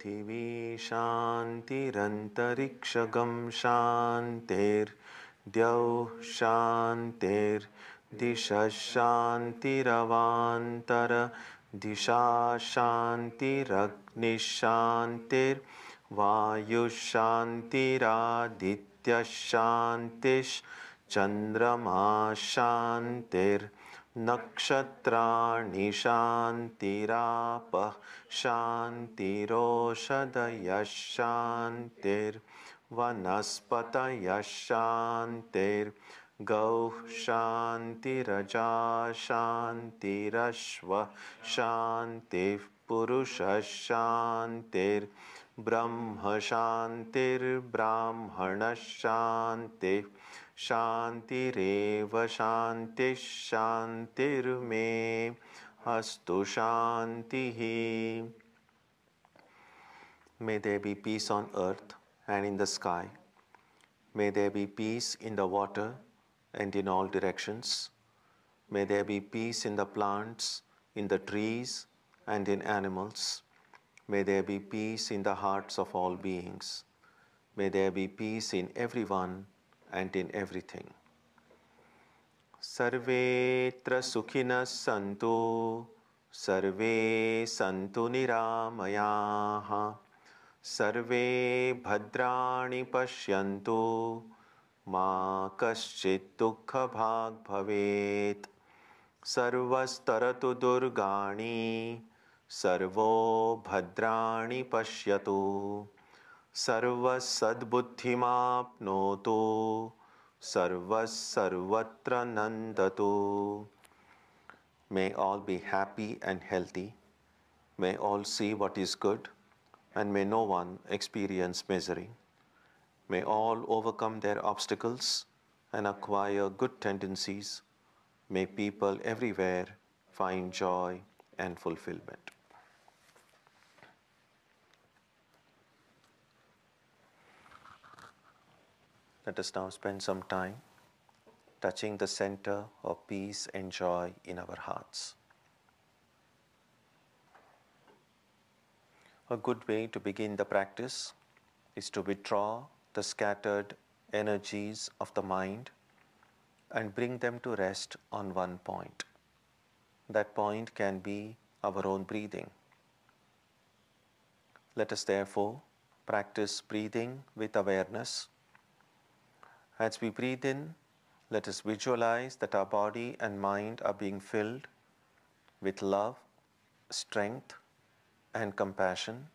पृथिवी शान्तिरन्तरिक्षगं शान्तिर्द्यौः शान्तिर्दिशः शान्तिरवान्तर दिशा शान्तिरग्निः शान्तिर्वायुः शान्तिरादित्यः शान्तिश्चन्द्रमा शान्तिर्नक्षत्राणि शान्तिरापः शान्तिरोषधयः शान्तिर्वनस्पतयः शान्तिर्गौः शान्तिरजा शान्तिरश्वः शान्तिः पुरुषः शान्तिर्ब्रह्म शान्तिर्ब्राह्मणः शान्तिः शान्तिरेव शान्तिः शान्तिर्मे अस्तु शान्तिः. May there be peace on earth and in the sky. May there be peace in the water and in all directions. May there be peace in the plants, in the trees, and in animals. May there be peace in the hearts of all beings. May there be peace in everyone and in everything. Sarvetra sukhinas santu, sarve santu niramayaha, sarve bhadrani pashyantu, ma kaschit dukkha bhag bhavet, sarvastaratu durgani, sarvo bhadrani pashyatu, sarvas sadbuddhimapnotu, sarvas sarvatra nandatu. May all be happy and healthy. May all see what is good, and may no one experience misery. May all overcome their obstacles and acquire good tendencies. May people everywhere find joy and fulfillment. Let us now spend some time touching the center of peace and joy in our hearts. A good way to begin the practice is to withdraw the scattered energies of the mind and bring them to rest on one point. That point can be our own breathing. Let us therefore practice breathing with awareness. As we breathe in, let us visualize that our body and mind are being filled with love, strength, and compassion.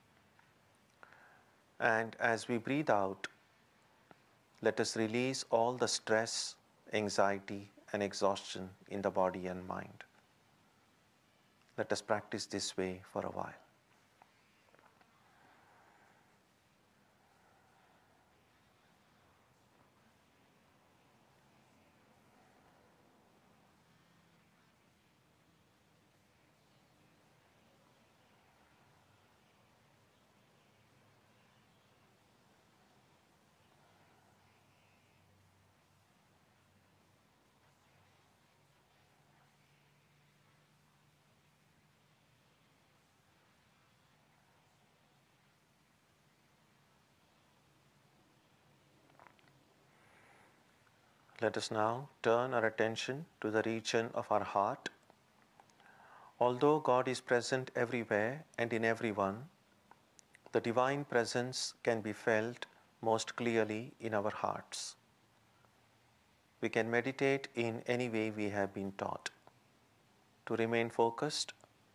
And as we breathe out, let us release all the stress, anxiety, and exhaustion in the body and mind. Let us practice this way for a while. Let us now turn our attention to the region of our heart. Although God is present everywhere and in everyone, the divine presence can be felt most clearly in our hearts. We can meditate in any way we have been taught. To remain focused,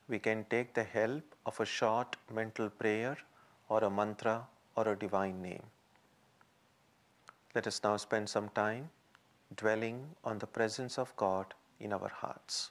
we can take the help of a short mental prayer or a mantra or a divine name. Let us now spend some time dwelling on the presence of God in our hearts.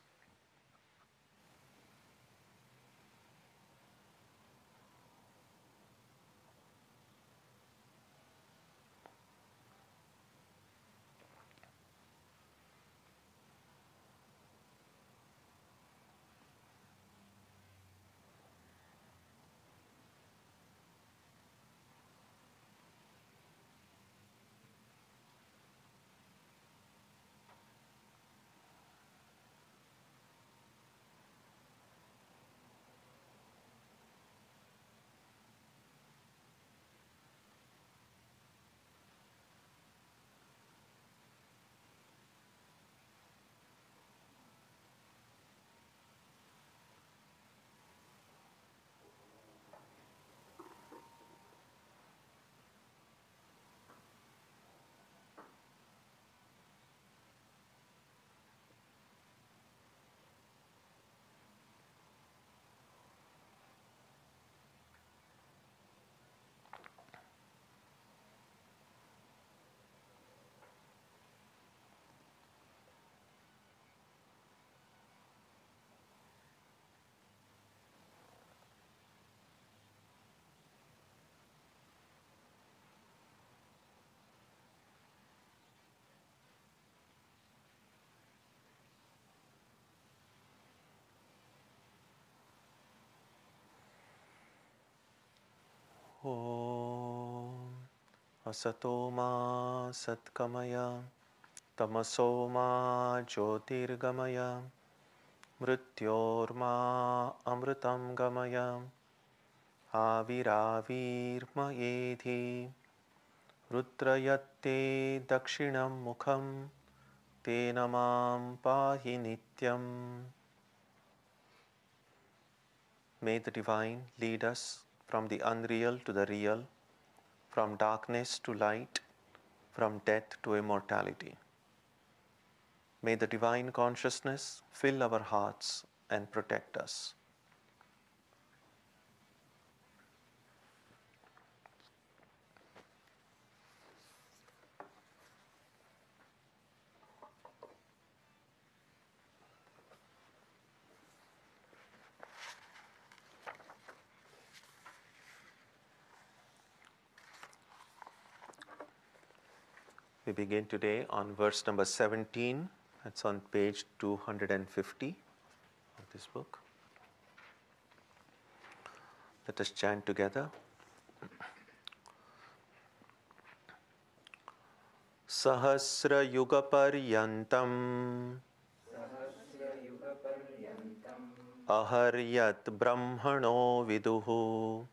Om Asato ma Satkamaya Tamaso ma Jyotirgamaya Mrityorma Amritam Gamaya Aviravirma Yedhi Rudrayatte Dakshinam Mukham Tenamam Pahi Nityam. May the Divine lead us from the unreal to the real, from darkness to light, from death to immortality. May the Divine Consciousness fill our hearts and protect us. We begin today on verse number 17. That's on page 250 of this book. Let us chant together. Sahasra Yuga Paryantam Aharyat Brahmano Viduhu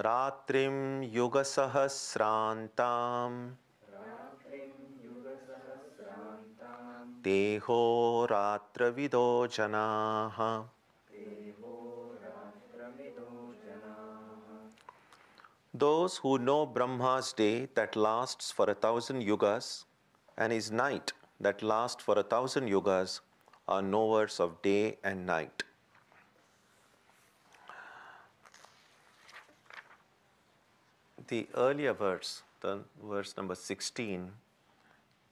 Ratrim Yuga Sahasrantam Deho Ratravido Janaha. Those who know Brahma's day that lasts for 1,000 yugas and his night that lasts for 1,000 yugas are knowers of day and night. The earlier verse, the verse number 16,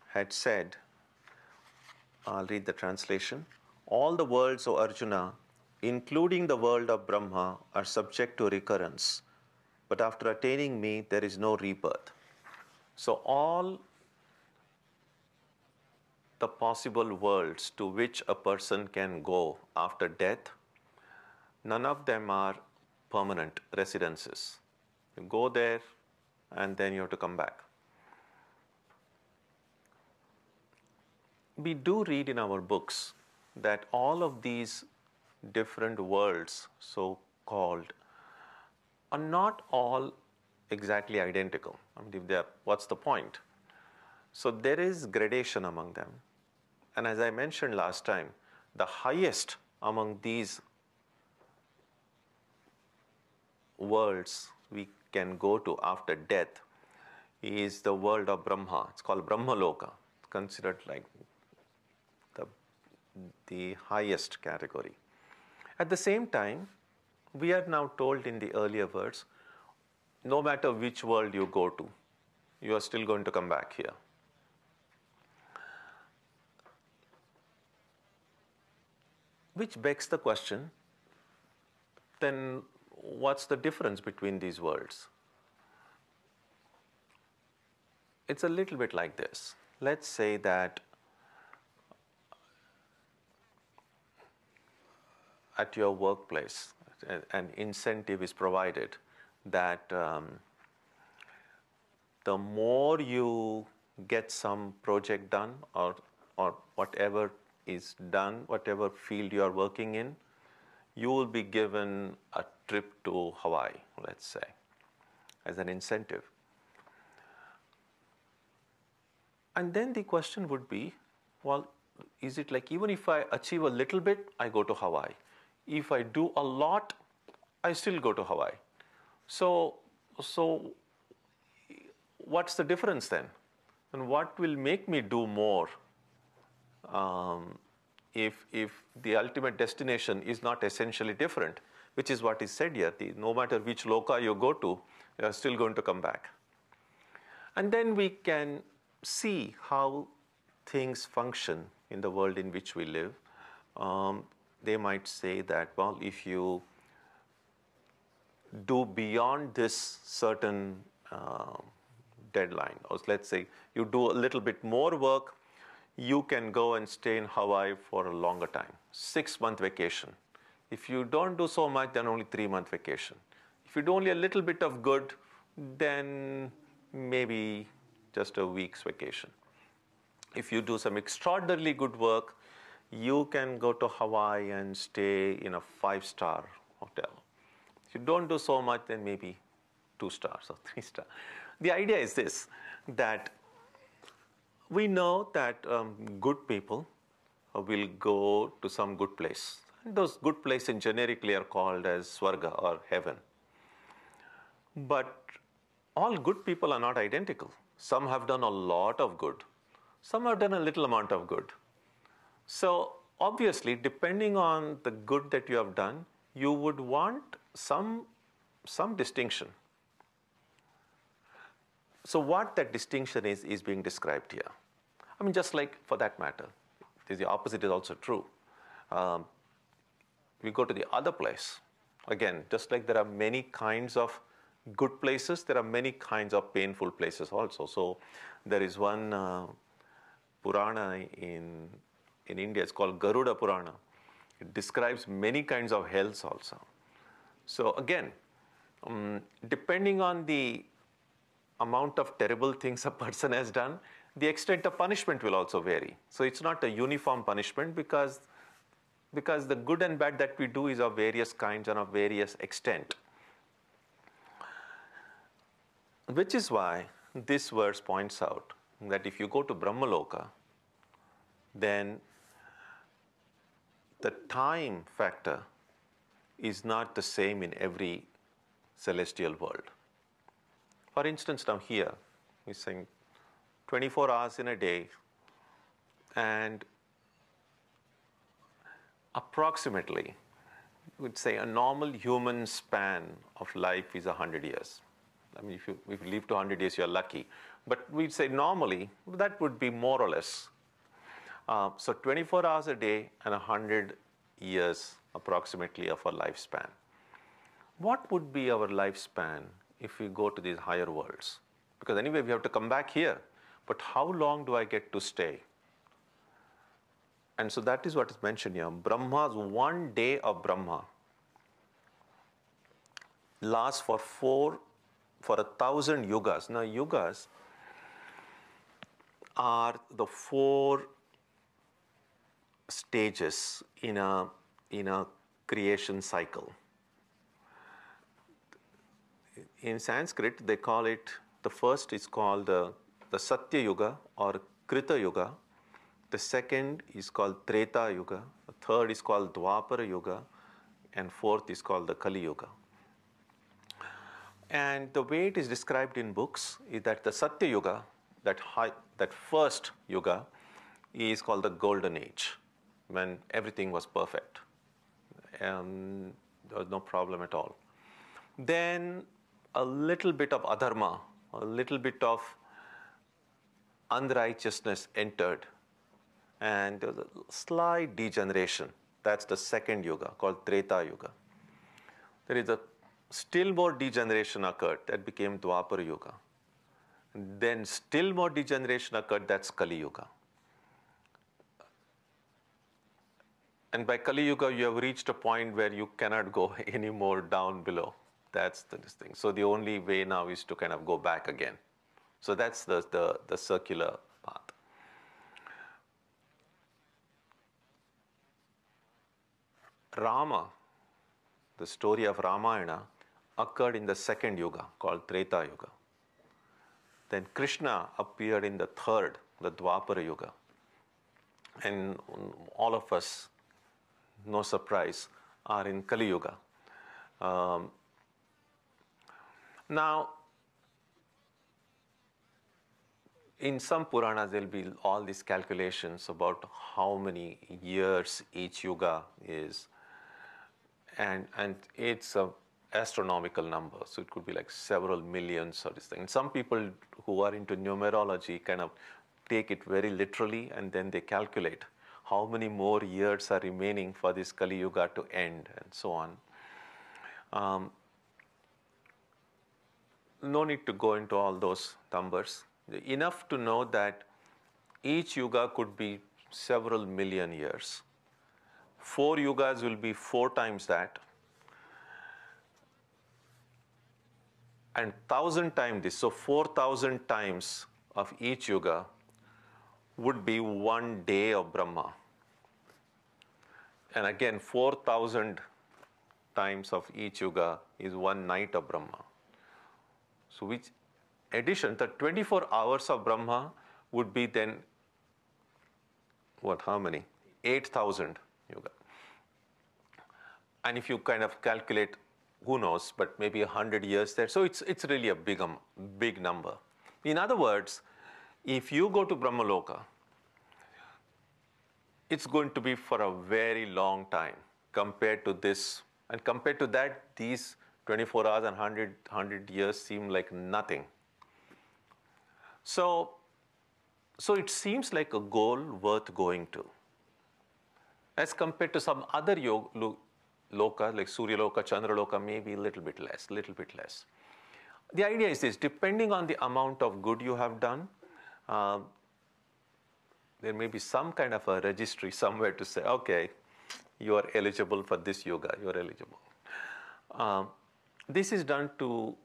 had said, I'll read the translation, all the worlds, O Arjuna, including the world of Brahma, are subject to recurrence. But after attaining me, there is no rebirth. So all the possible worlds to which a person can go after death, none of them are permanent residences. You go there and then you have to come back. We do read in our books that all of these different worlds, so called, are not all exactly identical. I mean, if they are, what's the point? So there is gradation among them. And as I mentioned last time, the highest among these worlds we can go to after death is the world of Brahma. It's called Brahmaloka. It's considered like the highest category. At the same time, we are now told in the earlier verse, no matter which world you go to, you are still going to come back here. Which begs the question, then what's the difference between these worlds? It's a little bit like this. Let's say that at your workplace, an incentive is provided that the more you get some project done or whatever is done, whatever field you are working in, you will be given a trip to Hawaii, let's say, as an incentive. And then the question would be, well, is it like even if I achieve a little bit, I go to Hawaii? If I do a lot, I still go to Hawaii. So what's the difference then? And what will make me do more if the ultimate destination is not essentially different, which is what is said here. No matter which loka you go to, you are still going to come back. And then we can see how things function in the world in which we live. They might say that, well, if you do beyond this certain deadline, or let's say you do a little bit more work, you can go and stay in Hawaii for a longer time, 6-month vacation. If you don't do so much, then only 3-month vacation. If you do only a little bit of good, then maybe just a week's vacation. If you do some extraordinarily good work, you can go to Hawaii and stay in a 5-star hotel. If you don't do so much, then maybe 2 stars or 3 stars. The idea is this, that we know that good people will go to some good place. And those good places generically are called as Swarga or heaven. But all good people are not identical. Some have done a lot of good. Some have done a little amount of good. So obviously, depending on the good that you have done, you would want some distinction. So what that distinction is being described here. I mean, just like for that matter, the opposite is also true. We go to the other place. Again, just like there are many kinds of good places, there are many kinds of painful places also. So there is one Purana in India, it's called Garuda Purana. It describes many kinds of hells also. So again, depending on the amount of terrible things a person has done, the extent of punishment will also vary. So it's not a uniform punishment because the good and bad that we do is of various kinds and of various extent. Which is why this verse points out that if you go to Brahmaloka, then the time factor is not the same in every celestial world. For instance, now here, we're saying 24 hours in a day, and approximately, we'd say a normal human span of life is 100 years. I mean, if you live to 100 years, you're lucky. But we'd say normally, that would be more or less. So 24 hours a day and 100 years approximately of our lifespan. What would be our lifespan if we go to these higher worlds? Because anyway, we have to come back here. But how long do I get to stay? And so that is what is mentioned here. Brahma's 1 day of Brahma lasts for 1,000 yugas. Now, yugas are the 4 stages in a creation cycle. In Sanskrit, they call it, the first is called the Satya Yuga or Krita Yuga. The second is called Treta Yuga. The third is called Dwapara Yuga. And fourth is called the Kali Yuga. And the way it is described in books is that the Satya Yuga, that first Yuga, is called the Golden Age, when everything was perfect. And there was no problem at all. Then a little bit of adharma, a little bit of unrighteousness entered, and there was a slight degeneration. That's the second yuga, called Treta Yuga. There is a still more degeneration occurred, that became Dwapara Yuga. And then still more degeneration occurred, that's Kali Yuga. And by Kali Yuga, you have reached a point where you cannot go any more down below. That's this thing. So the only way now is to kind of go back again. So that's the circular path. Rama, the story of Ramayana, occurred in the second yuga called Treta Yuga. Then Krishna appeared in the third, the Dwapara Yuga. And all of us, no surprise, are in Kali Yuga. Now, in some Puranas, there will be all these calculations about how many years each yuga is. And it's an astronomical number. So it could be like several millions or this thing. And some people who are into numerology kind of take it very literally, and then they calculate how many more years are remaining for this Kali Yuga to end, and so on. No need to go into all those numbers. Enough to know that each yuga could be several million years. 4 yugas will be 4 times that, and 1,000 times this. So 4,000 times of each yuga would be 1 day of Brahma. And again, 4,000 times of each yuga is 1 night of Brahma. So which addition, the 24 hours of Brahma would be then, what, how many? 8,000 yuga. And if you kind of calculate, who knows, but maybe 100 years there. So it's really a big number. In other words, if you go to Brahmaloka, it's going to be for a very long time compared to this. And compared to that, these 24 hours and 100 years seem like nothing. So it seems like a goal worth going to. As compared to some other loka, like Surya Loka, Chandra Loka, maybe a little bit less. The idea is this: depending on the amount of good you have done, there may be some kind of a registry somewhere to say, okay, you are eligible for this yoga, you are eligible. This is done to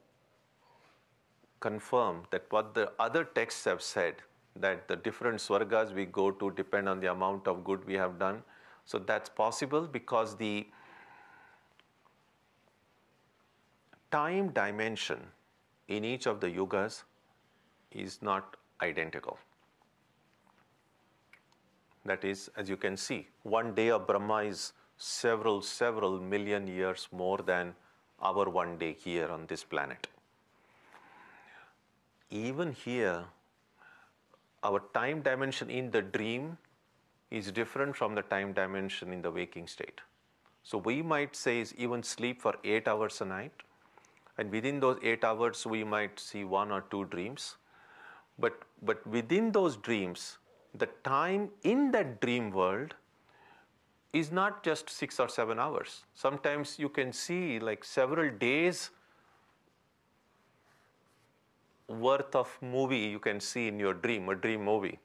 confirm that what the other texts have said, that the different swargas we go to depend on the amount of good we have done. So that's possible because the time dimension in each of the yugas is not identical. That is, as you can see, 1 day of Brahma is several million years more than our 1 day here on this planet. Even here, our time dimension in the dream is different from the time dimension in the waking state. So we might say even sleep for 8 hours a night, and within those 8 hours we might see 1 or 2 dreams. But within those dreams, the time in that dream world is not just 6 or 7 hours. Sometimes you can see like several days worth of movie you can see in your dream, a dream movie.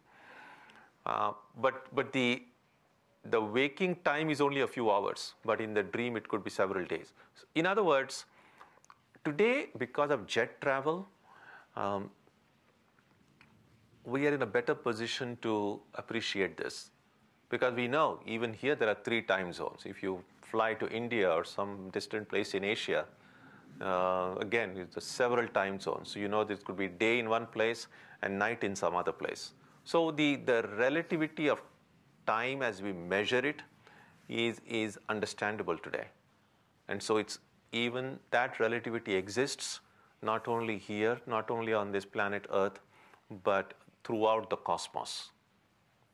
But the waking time is only a few hours, but in the dream it could be several days. In other words, today, because of jet travel, we are in a better position to appreciate this, because we know even here there are 3 time zones. If you fly to India or some distant place in Asia, again, it's several time zones. So you know this could be day in one place and night in some other place. So the relativity of time as we measure it is understandable today. And so it's even that relativity exists not only here, not only on this planet Earth, but throughout the cosmos,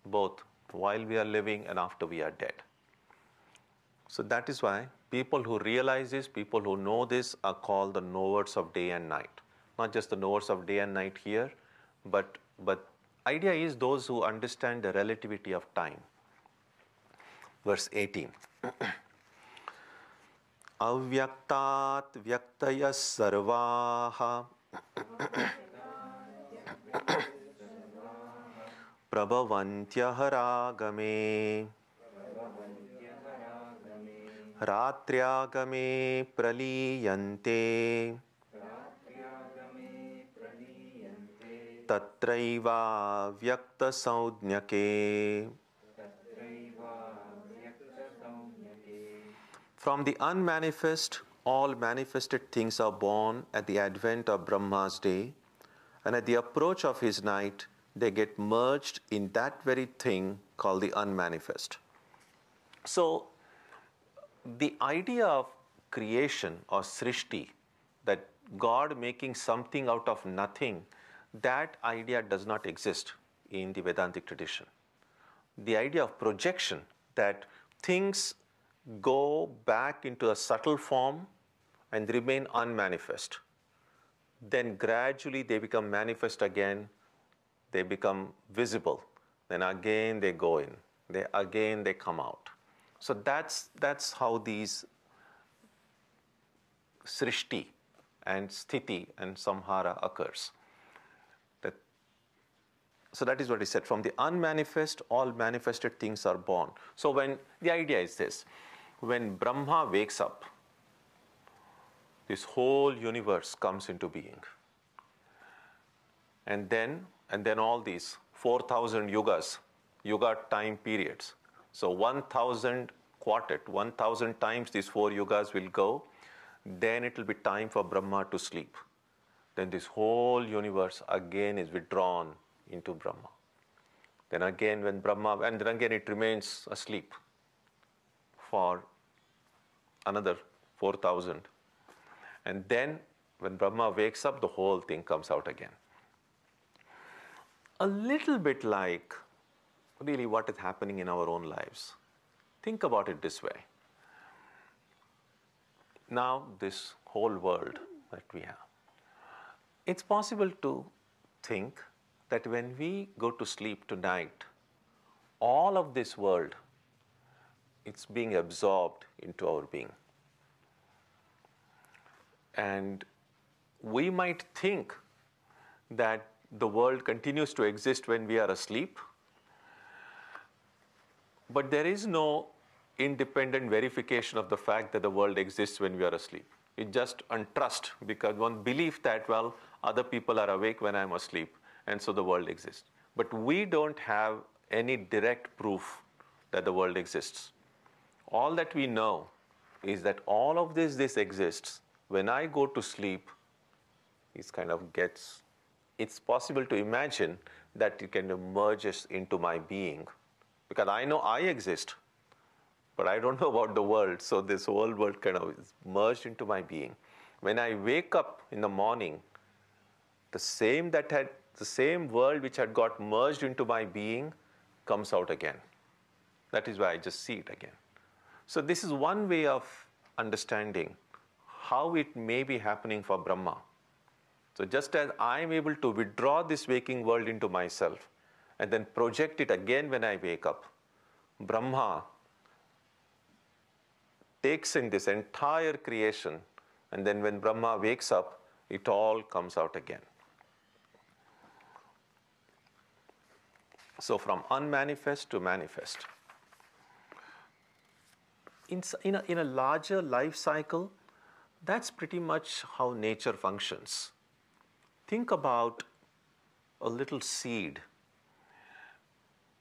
both while we are living and after we are dead. So that is why people who realize this, people who know this, are called the knowers of day and night. Not just the knowers of day and night here, but idea is those who understand the relativity of time. Verse 18. Avyaktat vyaktaya sarvaha prabhavantyah ragame ratriagame praliyante tatraiva vyakta saudnyake. From the unmanifest, all manifested things are born at the advent of Brahma's day, and at the approach of his night, they get merged in that very thing called the unmanifest. So, the idea of creation or srishti, that God making something out of nothing, that idea does not exist in the Vedantic tradition. The idea of projection, that things go back into a subtle form and remain unmanifest. Then gradually they become manifest again, they become visible. Then again they go in, again they come out. So that's how these srishti and sthiti and samhara occurs. So that is what he said. From the unmanifest, all manifested things are born. So when the idea is this, when Brahma wakes up, this whole universe comes into being. And then all these 4,000 yuga time periods. So 1,000 quartet, 1,000 times these 4 yugas will go. Then it will be time for Brahma to sleep. Then this whole universe again is withdrawn into Brahma. Then again when Brahma, and then again it remains asleep for another 4,000. And then when Brahma wakes up, the whole thing comes out again. A little bit like really what is happening in our own lives. Think about it this way. Now this whole world that we have, it's possible to think that when we go to sleep tonight, all of this world, it's being absorbed into our being. And we might think that the world continues to exist when we are asleep, but there is no independent verification of the fact that the world exists when we are asleep. It's just on trust, because one believes that, well, other people are awake when I'm asleep, and so the world exists. But we don't have any direct proof that the world exists. All that we know is that all of this exists. When I go to sleep, it's possible to imagine that it kind of merges into my being. Because I know I exist, but I don't know about the world, so this whole world kind of is merged into my being. When I wake up in the morning, the same world which had got merged into my being comes out again. That is why I just see it again. So this is one way of understanding how it may be happening for Brahma. So just as I am able to withdraw this waking world into myself and then project it again when I wake up, Brahma takes in this entire creation, and then when Brahma wakes up, it all comes out again. So from unmanifest to manifest. In a larger life cycle, that's pretty much how nature functions. Think about a little seed,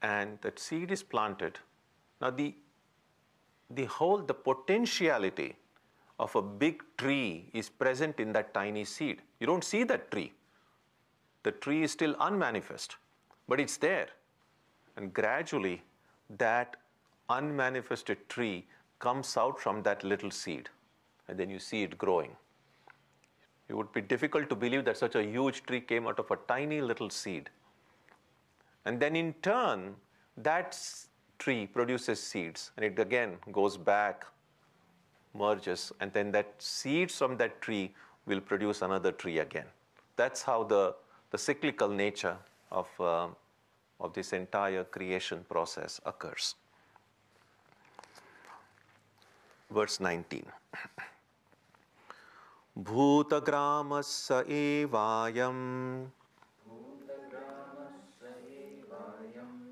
and that seed is planted. Now the potentiality of a big tree is present in that tiny seed. You don't see that tree. The tree is still unmanifest, but it's there. And gradually, that unmanifested tree comes out from that little seed, and then you see it growing. It would be difficult to believe that such a huge tree came out of a tiny little seed. And then in turn, that tree produces seeds, and it again goes back, merges, and then that seeds from that tree will produce another tree again. That's how the cyclical nature of this entire creation process occurs. Verse 19. Bhutagramasya evayam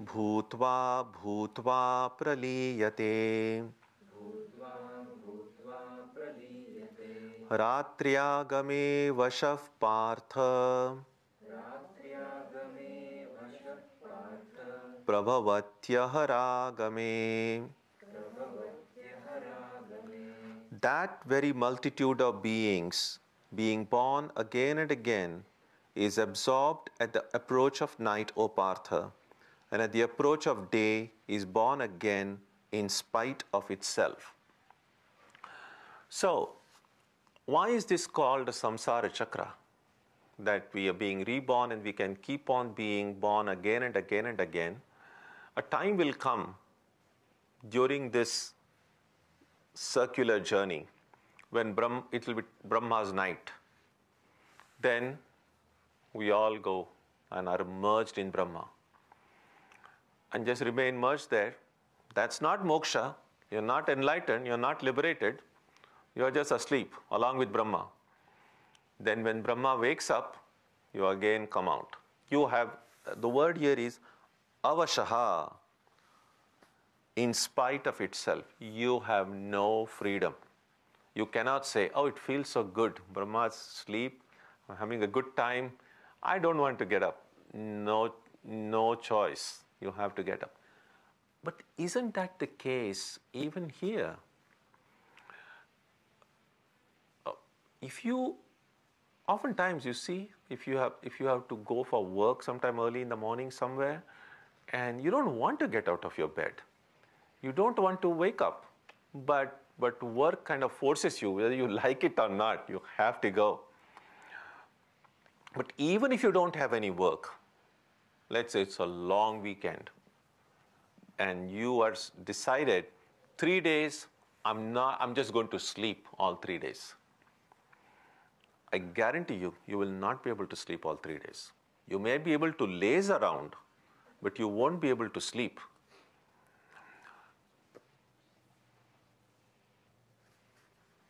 bhutva bhutva praliyate ratriagame vashav partha prabhavatyah. That very multitude of beings, being born again and again, is absorbed at the approach of night, O Partha, and at the approach of day is born again in spite of itself. So, why is this called a samsara chakra? That we are being reborn and we can keep on being born again and again and again. A time will come during this circular journey when it will be Brahma's night. Then we all go and are merged in Brahma and just remain merged there. That's not moksha. You're not enlightened. You're not liberated. You're just asleep along with Brahma. Then when Brahma wakes up, you again come out. You have the word here is avashaha, in spite of itself. You have no freedom. You cannot say, oh, it feels so good. Brahma's sleep, I'm having a good time. I don't want to get up. No choice. You have to get up. But isn't that the case even here? If you, oftentimes you see, if you have to go for work sometime early in the morning somewhere, and you don't want to get out of your bed. You don't want to wake up, but work kind of forces you, whether you like it or not, you have to go. But even if you don't have any work, let's say it's a long weekend, and you are decided 3 days, I'm just going to sleep all 3 days. I guarantee you, you will not be able to sleep all 3 days. You may be able to laze around, but you won't be able to sleep.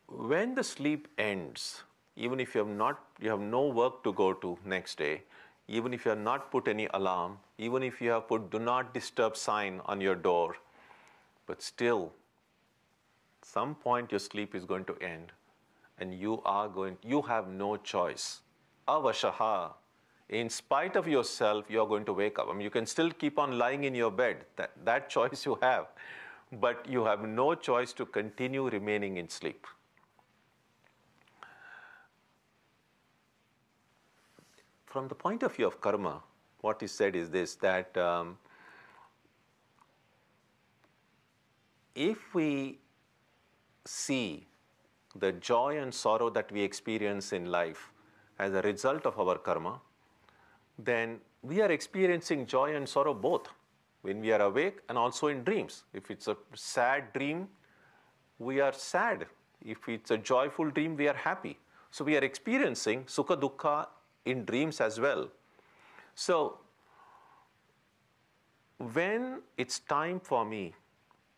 When the sleep ends, even if you have no work to go to next day, even if you have not put any alarm, even if you have put do not disturb sign on your door, but still, some point your sleep is going to end, and you have no choice. Avashaha. In spite of yourself, you are going to wake up. I mean, you can still keep on lying in your bed. That choice you have. But you have no choice to continue remaining in sleep. From the point of view of karma, what is said is this, that if we see the joy and sorrow that we experience in life as a result of our karma, then we are experiencing joy and sorrow both when we are awake and also in dreams. If it's a sad dream, we are sad. If it's a joyful dream, we are happy. So we are experiencing sukha dukkha in dreams as well. So when it's time for me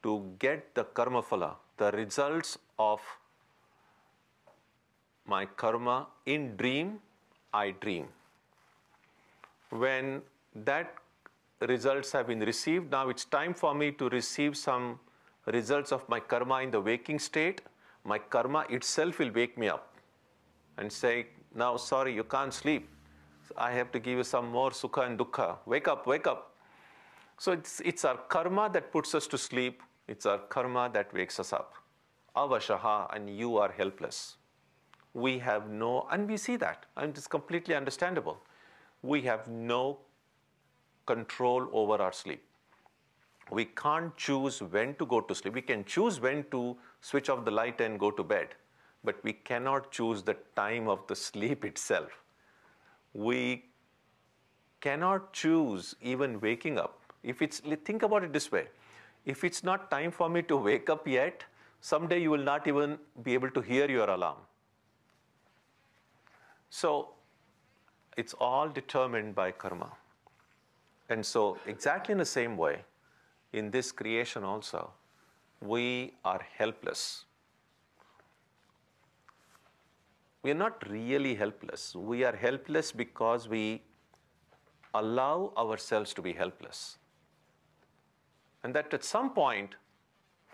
to get the karma phala, the results of my karma in dream, I dream. When that results have been received, now it's time for me to receive some results of my karma in the waking state. My karma itself will wake me up and say, now sorry, you can't sleep. I have to give you some more sukha and dukkha. Wake up, wake up. So it's our karma that puts us to sleep. It's our karma that wakes us up. Avashaha, and you are helpless. We have no, and we see that, and it's completely understandable. We have no control over our sleep. We can't choose when to go to sleep. We can choose when to switch off the light and go to bed, but we cannot choose the time of the sleep itself. We cannot choose even waking up. Think about it this way. If it's not time for me to wake up yet, someday you will not even be able to hear your alarm. So it's all determined by karma. And so exactly in the same way, in this creation also, we are helpless. We are not really helpless. We are helpless because we allow ourselves to be helpless. And that at some point,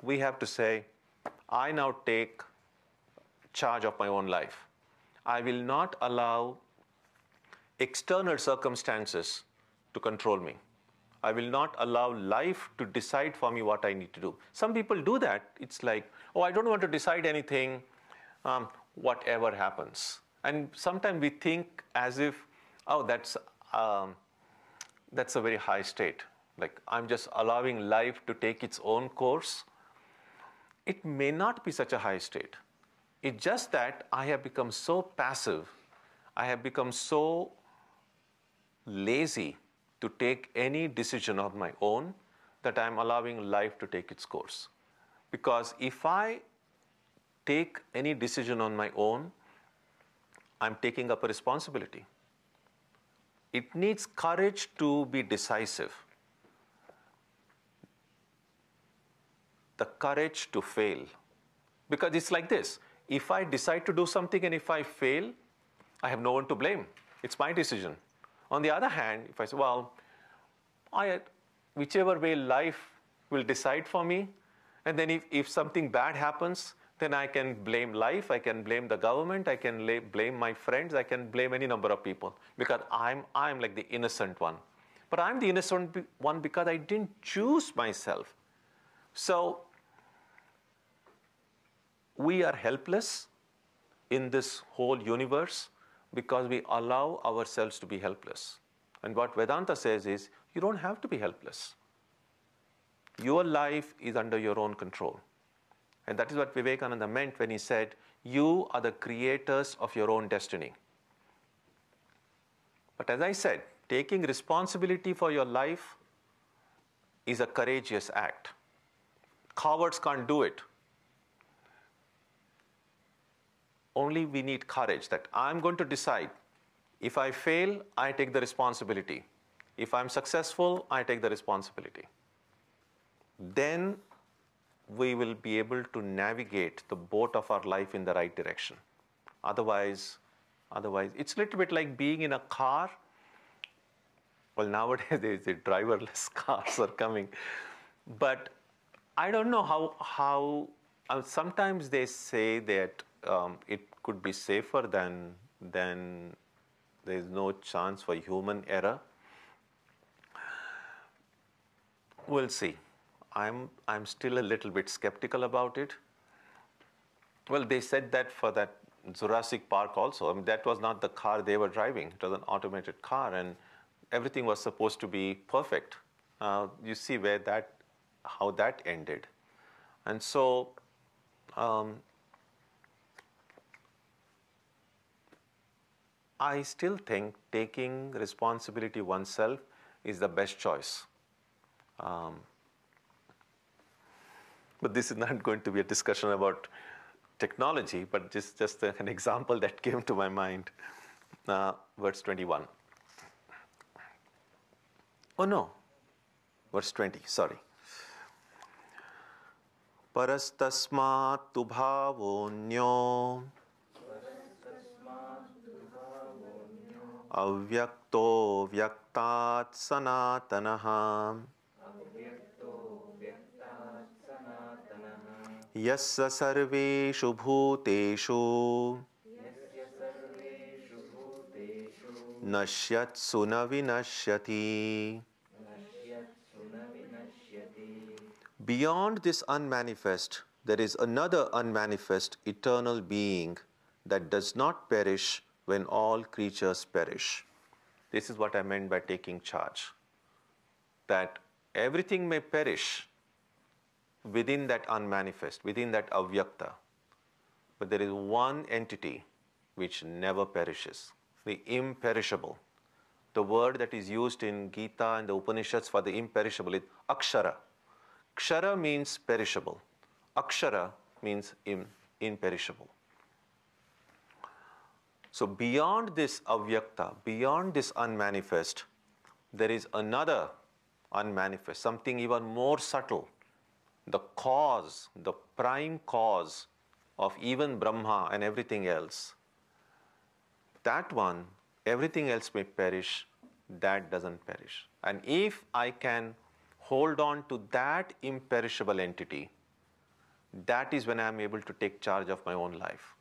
we have to say, I now take charge of my own life. I will not allow external circumstances to control me. I will not allow life to decide for me what I need to do. Some people do that. It's like, oh, I don't want to decide anything, whatever happens. And sometimes we think as if, oh, that's a very high state. Like, I'm just allowing life to take its own course. It may not be such a high state. It's just that I have become so passive, I have become so lazy to take any decision of my own that I'm allowing life to take its course. Because if I take any decision on my own, I'm taking up a responsibility. It needs courage to be decisive. The courage to fail. Because it's like this. If I decide to do something and if I fail, I have no one to blame. It's my decision. On the other hand, if I say, well, whichever way life will decide for me. And then if something bad happens, then I can blame life, I can blame the government, I can blame my friends, I can blame any number of people because I'm like the innocent one. But I'm the innocent one because I didn't choose myself. So we are helpless in this whole universe because we allow ourselves to be helpless. And what Vedanta says is, you don't have to be helpless. Your life is under your own control. And that is what Vivekananda meant when he said, you are the creators of your own destiny. But as I said, taking responsibility for your life is a courageous act. Cowards can't do it. Only we need courage that I'm going to decide. If I fail, I take the responsibility. If I'm successful, I take the responsibility. Then we will be able to navigate the boat of our life in the right direction. Otherwise, it's a little bit like being in a car. Well, nowadays the driverless cars are coming. But I don't know how sometimes they say that it could be safer than there is no chance for human error. We'll see. I'm still a little bit skeptical about it. Well, they said that for that Jurassic Park also. I mean, that was not the car they were driving. It was an automated car, and everything was supposed to be perfect. You see how that ended. And so I still think taking responsibility oneself is the best choice. But this is not going to be a discussion about technology, but just an example that came to my mind. Verse 21. Oh no, verse 20, sorry. Parastasmat tubhavonyo avyakto vyaktat sanatanaha yasya sarveshu bhuteshu nashyatsu na vinashyati. Beyond this unmanifest, there is another unmanifest eternal being that does not perish when all creatures perish. This is what I meant by taking charge. That everything may perish within that unmanifest, within that avyakta. But there is one entity which never perishes, the imperishable. The word that is used in Gita and the Upanishads for the imperishable is akshara. Kshara means perishable. Akshara means imperishable. So beyond this avyakta, beyond this unmanifest, there is another unmanifest, something even more subtle. The cause, the prime cause of even Brahma and everything else. That one, everything else may perish, that doesn't perish. And if I can hold on to that imperishable entity, that is when I am able to take charge of my own life.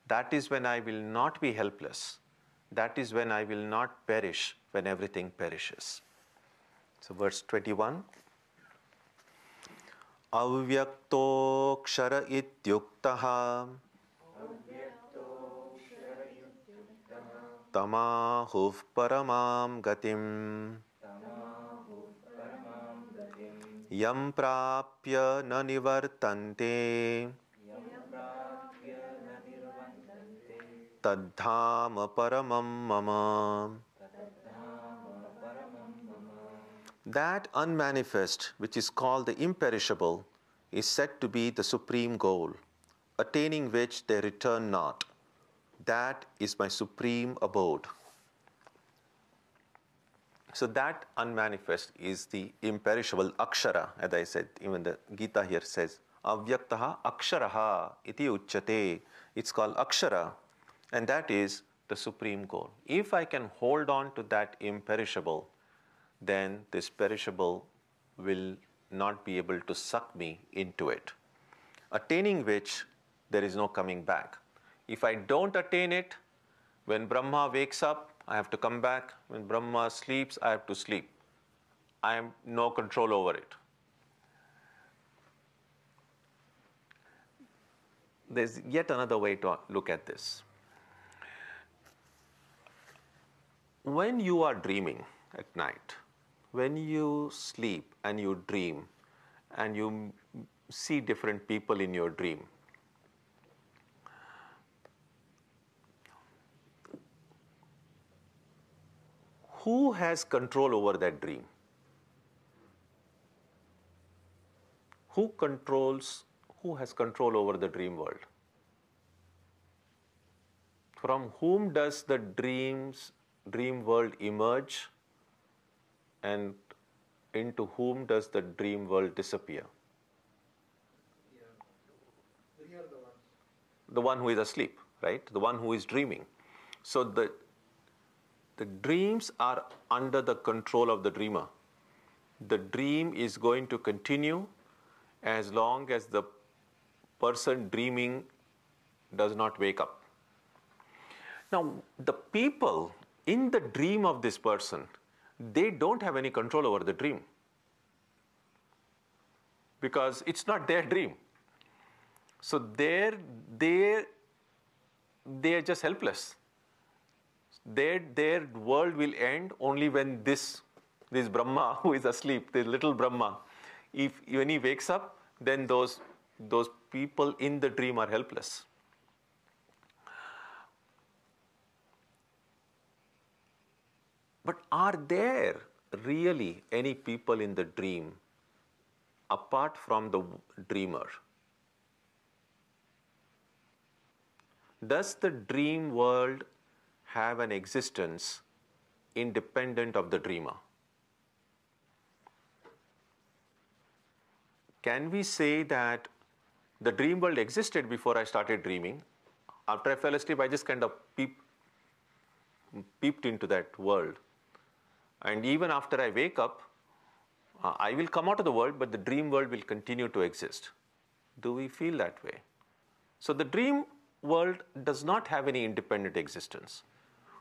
That is when I will not be helpless. That is when I will not perish when everything perishes. So verse 21. Avyakto kshara ityuktaha tamahuv paramam gatim yam prapya na nivartante tadhama paramam mama. That unmanifest, which is called the imperishable, is said to be the supreme goal, attaining which they return not. That is my supreme abode. So that unmanifest is the imperishable akshara, as I said. Even the Gita here says, avyaktaha aksharaha iti uchyate. It's called akshara, and that is the supreme goal. If I can hold on to that imperishable, then this perishable will not be able to suck me into it, attaining which there is no coming back. If I don't attain it, when Brahma wakes up, I have to come back. When Brahma sleeps, I have to sleep. I have no control over it. There's yet another way to look at this. When you are dreaming at night, when you sleep and you dream and you see different people in your dream, who has control over that dream? Who has control over the dream world? From whom does the dream world emerge, and into whom does the dream world disappear? We are the ones. The one who is asleep, right? The one who is dreaming. So the dreams are under the control of the dreamer. The dream is going to continue as long as the person dreaming does not wake up. Now, the people in the dream of this person, they don't have any control over the dream, because it's not their dream. So they are just helpless. Their world will end only when this Brahma who is asleep, this little Brahma, when he wakes up, then those people in the dream are helpless. But are there really any people in the dream apart from the dreamer? Does the dream world have an existence independent of the dreamer? Can we say that the dream world existed before I started dreaming? After I fell asleep, I just kind of peeped into that world. And even after I wake up, I will come out of the world, but the dream world will continue to exist. Do we feel that way? So the dream world does not have any independent existence.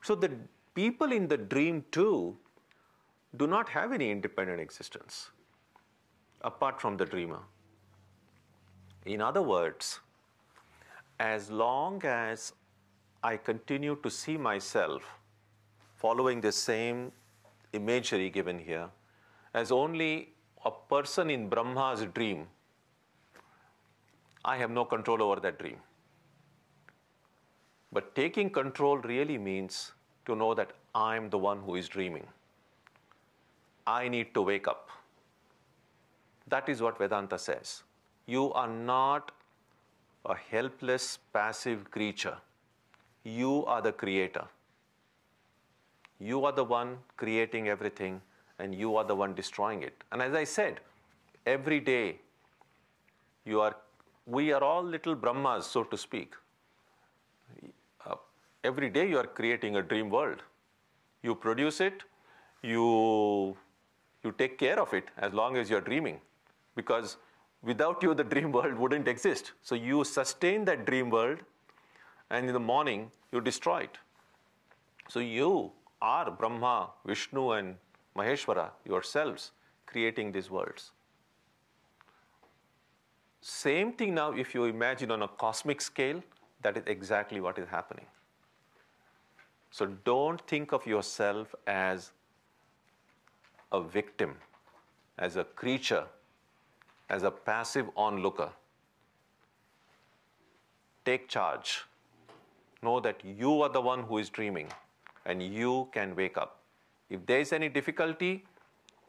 So the people in the dream too do not have any independent existence apart from the dreamer. In other words, as long as I continue to see myself following the same imagery given here as only a person in Brahma's dream, I have no control over that dream. But taking control really means to know that I am the one who is dreaming. I need to wake up. That is what Vedanta says. You are not a helpless, passive creature. You are the creator. You are the one creating everything, and you are the one destroying it. And as I said, every day we are all little Brahmas, so to speak. Every day you are creating a dream world. You produce it, you take care of it as long as you're dreaming. Because without you, the dream world wouldn't exist. So you sustain that dream world, and in the morning, you destroy it. So you are Brahma, Vishnu, and Maheshwara, yourselves, creating these worlds. Same thing now, if you imagine on a cosmic scale, that is exactly what is happening. So don't think of yourself as a victim, as a creature, as a passive onlooker. Take charge. Know that you are the one who is dreaming, and you can wake up. If there is any difficulty,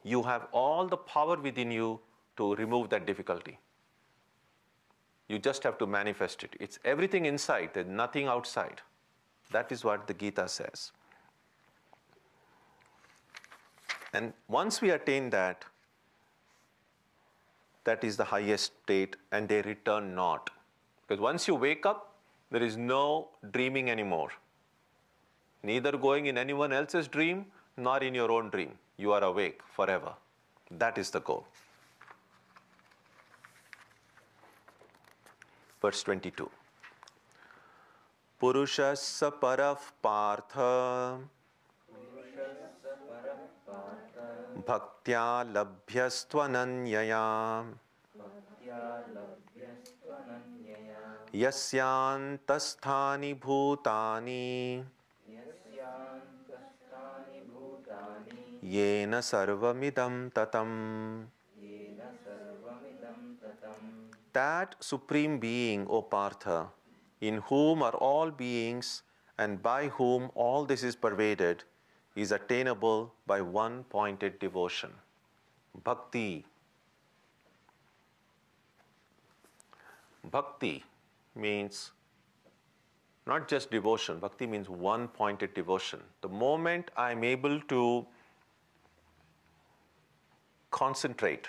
you have all the power within you to remove that difficulty. You just have to manifest it. It's everything inside, there's nothing outside. That is what the Gita says. And once we attain that, that is the highest state, and they return not. Because once you wake up, there is no dreaming anymore. Neither going in anyone else's dream, nor in your own dream. you are awake forever. That is the goal. Verse 22. Purushassa parah partha bhaktya labhyastvananyaya yasyantasthani bhutani yena sarvamidam tatam. That Supreme Being, O Partha, in whom are all beings and by whom all this is pervaded, is attainable by one pointed devotion. Bhakti. Bhakti means not just devotion. Bhakti means one pointed devotion. The moment I am able to concentrate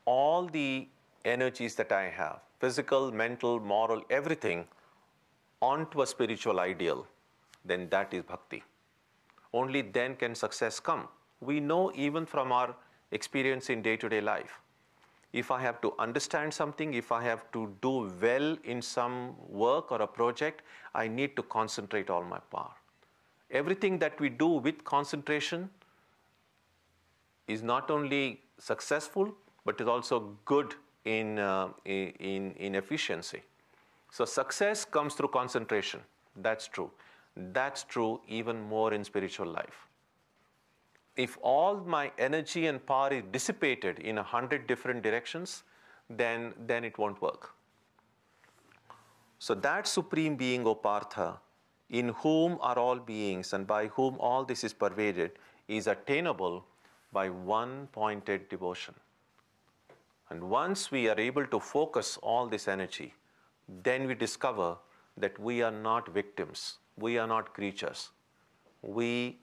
all the energies that I have, physical, mental, moral, everything, onto a spiritual ideal, then that is bhakti. Only then can success come. We know even from our experience in day-to-day life. If I have to understand something, if I have to do well in some work or a project, I need to concentrate all my power. Everything that we do with concentration is not only successful, but is also good in efficiency. So success comes through concentration. That's true. That's true even more in spiritual life. If all my energy and power is dissipated in 100 different directions, then it won't work. So that Supreme Being, O Partha, in whom are all beings and by whom all this is pervaded, is attainable by one pointed devotion. And once we are able to focus all this energy, then we discover that we are not victims, we are not creatures. We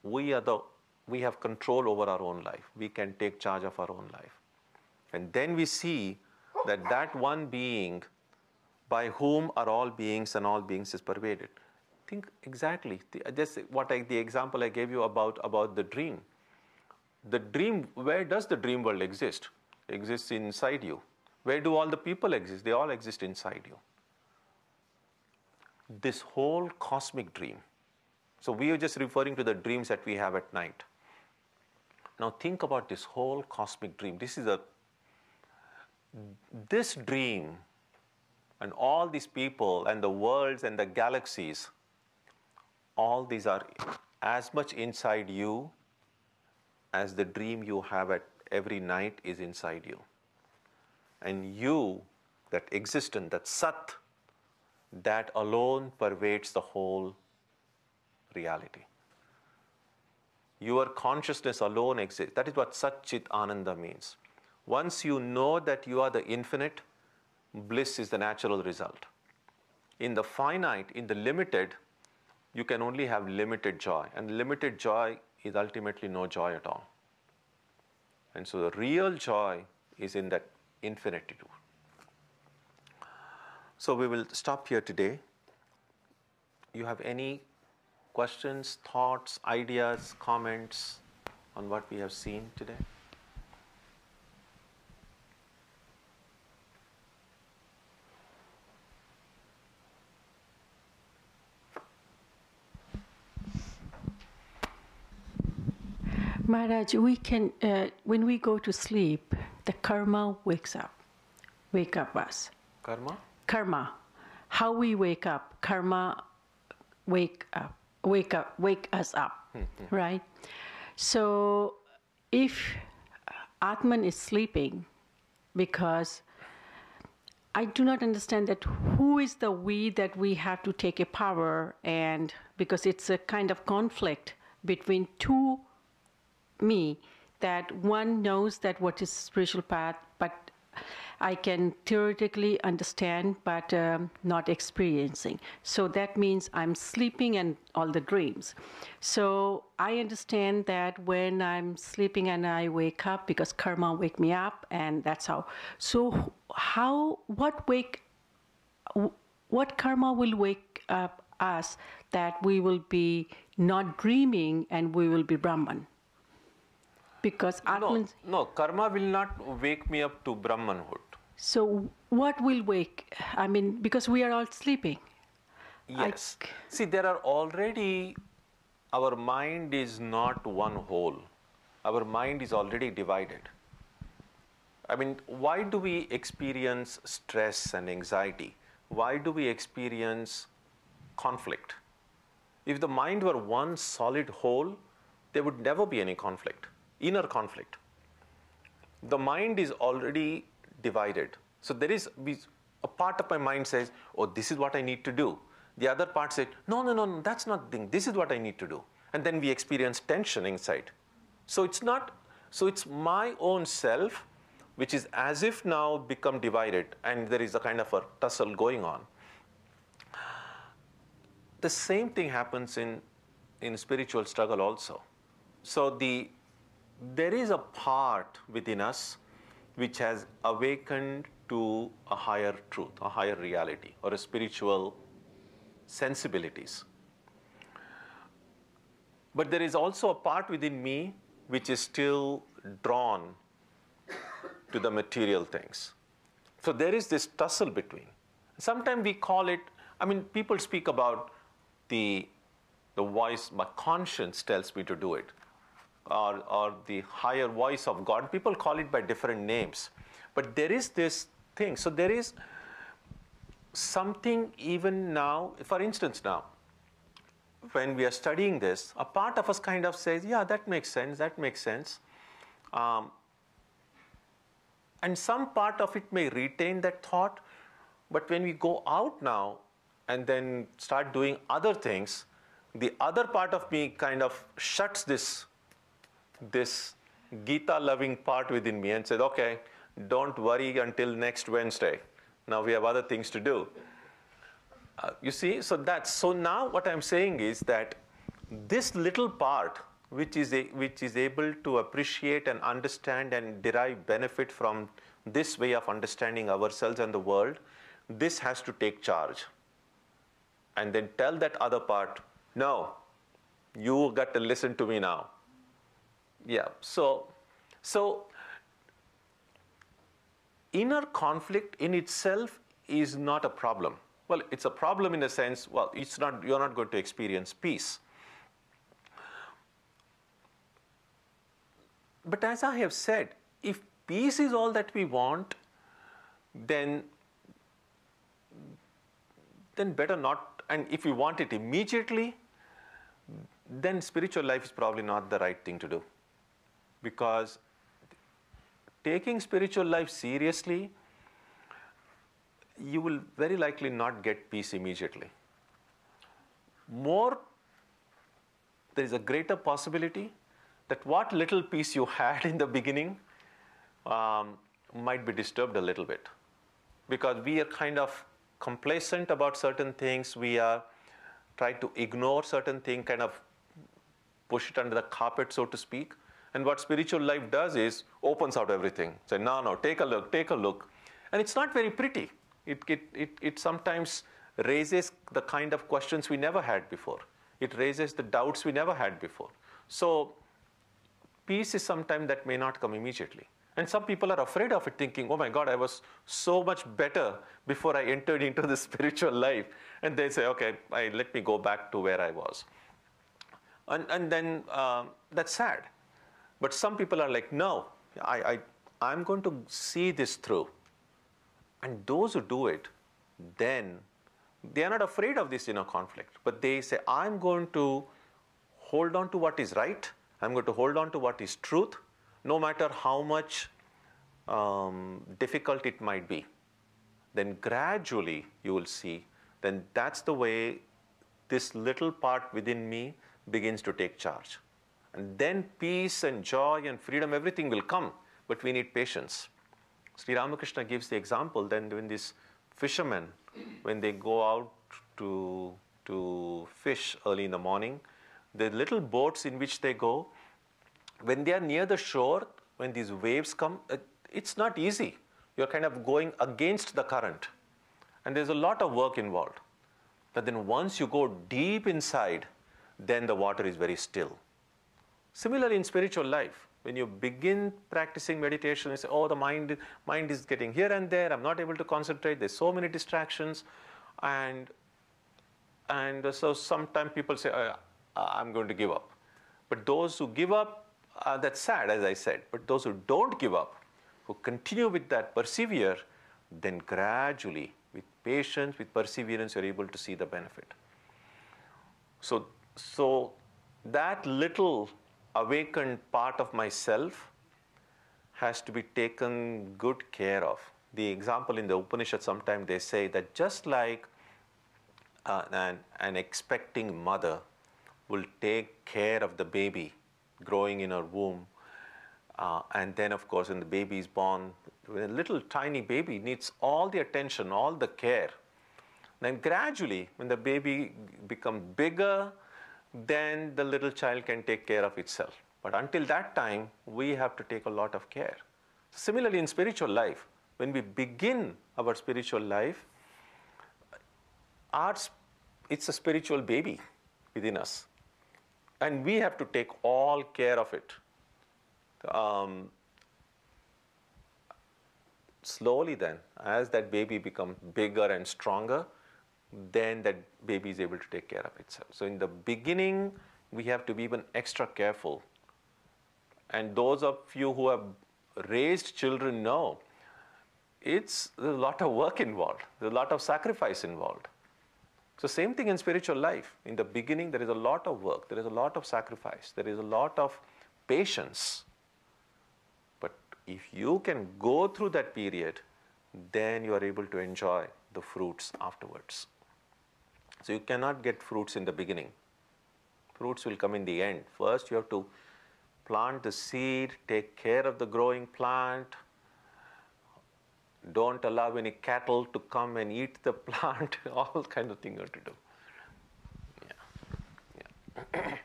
have control over our own life. We can take charge of our own life. And then we see that one being by whom are all beings and all beings is pervaded. Think exactly. The example I gave you about the dream. The dream, where does the dream world exist? It exists inside you. Where do all the people exist? They all exist inside you. This whole cosmic dream. So we are just referring to the dreams that we have at night. Now think about this whole cosmic dream. This dream and all these people and the worlds and the galaxies, all these are as much inside you as the dream you have at every night is inside you. And you, that existence, that Sat, that alone pervades the whole reality. Your consciousness alone exists. That is what Sat Chit Ananda means. Once you know that you are the infinite, bliss is the natural result. In the finite, in the limited, you can only have limited joy. And limited joy is ultimately no joy at all. And so the real joy is in that infinitude. So we will stop here today. You have any questions, thoughts, ideas, comments on what we have seen today? Maharaj, we can, when we go to sleep, the karma wake up us. Karma? Karma. How we wake up, karma wake us up, right? So if Atman is sleeping, because I do not understand that who is the we that we have to take a power, and because it's a kind of conflict between two me, that one knows that what is spiritual path, but I can theoretically understand, but not experiencing. So that means I'm sleeping and all the dreams. So I understand that when I'm sleeping and I wake up, because karma wake me up, and that's how. So what karma will wake up us that we will be not dreaming and we will be Brahman? Because No, Atman. no, karma will not wake me up to Brahmanhood. So what will wake? I mean, because we are all sleeping. Yes. See, there are already, our mind is not one whole. Our mind is already divided. I mean, why do we experience stress and anxiety? Why do we experience conflict? If the mind were one solid whole, there would never be any conflict, inner conflict. The mind is already divided. So there is a part of my mind says, oh, this is what I need to do. The other part says, no, no, no, no, that's not the thing. This is what I need to do. And then we experience tension inside. So it's my own self, which is as if now become divided, and there is a kind of a tussle going on. The same thing happens in spiritual struggle also. So there is a part within us which has awakened to a higher truth, a higher reality, or a spiritual sensibilities. But there is also a part within me which is still drawn to the material things. So there is this tussle between. Sometimes we call it, I mean, people speak about the voice, my conscience tells me to do it, or the higher voice of God. People call it by different names. But there is this thing. So there is something even now, for instance now, when we are studying this, a part of us kind of says, yeah, that makes sense, that makes sense. And some part of it may retain that thought, but when we go out now and then start doing other things, the other part of me kind of shuts this GITA loving part within me and says, okay, don't worry until next Wednesday. Now we have other things to do. You see, so now what I'm saying is that this little part, which is able to appreciate and understand and derive benefit from this way of understanding ourselves and the world, this has to take charge. And then tell that other part, no, you got to listen to me now. Yeah, so inner conflict in itself is not a problem. Well, it's a problem in the sense, well, you're not going to experience peace. But as I have said, if peace is all that we want, then better not, and if we want it immediately, then spiritual life is probably not the right thing to do. Because taking spiritual life seriously, you will very likely not get peace immediately. There is a greater possibility that what little peace you had in the beginning might be disturbed a little bit. Because we are kind of complacent about certain things, we are trying to ignore certain things, kind of push it under the carpet, so to speak. And what spiritual life does is opens out everything. Say, no, take a look. And it's not very pretty. It sometimes raises the kind of questions we never had before. It raises the doubts we never had before. So peace is sometimes that may not come immediately. And some people are afraid of it, thinking, oh my God, I was so much better before I entered into the spiritual life. And they say, okay, let me go back to where I was. And then that's sad. But some people are like, no, I'm going to see this through. And those who do it, then they are not afraid of this inner conflict. But they say, I'm going to hold on to what is right. I'm going to hold on to what is truth, no matter how much difficult it might be. Then gradually you will see, then that's the way this little part within me begins to take charge. And then peace and joy and freedom, everything will come, but we need patience. Sri Ramakrishna gives the example then when these fishermen, when they go out to fish early in the morning, the little boats in which they go, when they are near the shore, when these waves come, it's not easy. You're kind of going against the current. And there's a lot of work involved. But then once you go deep inside, then the water is very still. Similarly in spiritual life, When you begin practicing meditation, you say, oh, the mind is getting here and there. I'm not able to concentrate. There's so many distractions. And so sometimes people say, I'm going to give up. But those who give up, that's sad, as I said. But those who don't give up, who continue with that, persevere, then gradually, with patience, with perseverance, you're able to see the benefit. So that little awakened part of myself has to be taken good care of. The example in the Upanishad, sometimes they say that just like an expecting mother will take care of the baby growing in her womb, and then of course when the baby is born, a little tiny baby needs all the attention, all the care. Then gradually, when the baby becomes bigger, then the little child can take care of itself. But until that time, we have to take a lot of care. Similarly, in spiritual life, when we begin our spiritual life, it's a spiritual baby within us. And we have to take all care of it. Slowly then, as that baby becomes bigger and stronger, then that baby is able to take care of itself. So in the beginning, we have to be even extra careful. And those of you who have raised children know, there's a lot of work involved. There's a lot of sacrifice involved. So same thing in spiritual life. In the beginning, there is a lot of work. There is a lot of sacrifice. There is a lot of patience. But if you can go through that period, then you are able to enjoy the fruits afterwards. So you cannot get fruits in the beginning. Fruits will come in the end. First, you have to plant the seed, take care of the growing plant. Don't allow any cattle to come and eat the plant. All kinds of things you have to do. Yeah.